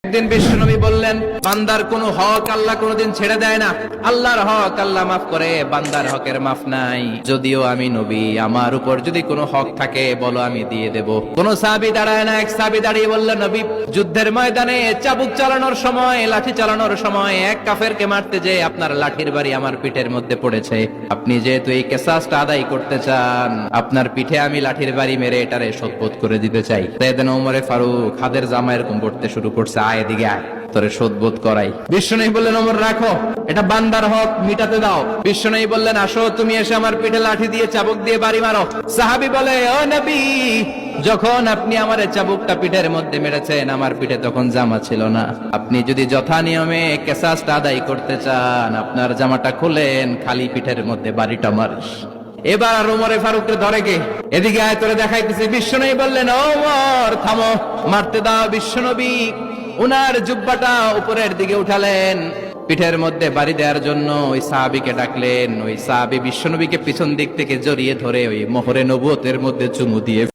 একদিন বিশ্বনবী বললেন, বান্দার কোন হক আল্লাহ কোনদিন ছেড়ে দেয় না। আল্লাহর হক আল্লাহ মাফ করে, বান্দার হকের মাফ নাই। যদিও আমি নবী, আমার উপর যদি কোনো হক থাকে বলো, আমি দিয়ে দেব। কোন সাহাবী দাঁড়ায় না। এক সাহাবী দাঁড়িয়ে বললেন, নবী, যুদ্ধের ময়দানে চাবুক চালানোর সময়, লাঠি চালানোর সময় এক কাফেরকে মারতে যে আপনার লাঠির বাড়ি আমার পিঠের মধ্যে পড়েছে। আপনি যেহেতু এই কিসাসটা আদায় করতে চান, আপনার পিঠে আমি লাঠির বাড়ি মেরে এটারে শোধবোধ করে দিতে চাই। সাইয়েদনা ওমরে ফারুক হাদের জামা এরকম পড়তে শুরু করছে, আয় এদিকে আয়, তোরে শোধবোধ করাই। বিশ্বনবী বললেন, ওমর রাখো, এটা বান্দার হক, মিটাতে দাও। বিশ্বনবী বললেন, আসো, তুমি এসে আমার পিঠে লাঠি দিয়ে চাবুক দিয়ে বাড়ি মারো। সাহাবী বলে, ও নবী, যখন আপনি আমার চাবুকটা পিঠের মধ্যে মেরেছেন, আমার পিঠে তখন জামা ছিল না। আপনি যদি যথা নিয়মে কিসাসটা আদায় করতে চান, আপনার জামাটা খুলেন, খালি পিঠের মধ্যে বাড়িটা মারিস। এবার আর ওমরে ফারুককে ধরে কে, এদিকে আয়, তোরে দেখাইতেছে। বিশ্বনবী বললেন, ওমর থামো, মারতে দাও। বিশ্বনবী উনার জুব্বাটা উপরের দিকে উঠালেন, পিঠের মধ্যে বাড়ি দেওয়ার জন্য ওই সাহাবীকে ডাকলেন। ওই সাহাবী বিশ্বনবীকে পিছন দিক থেকে জড়িয়ে ধরে ওই মোহরে নবুয়তের মধ্যে চুমু দিয়ে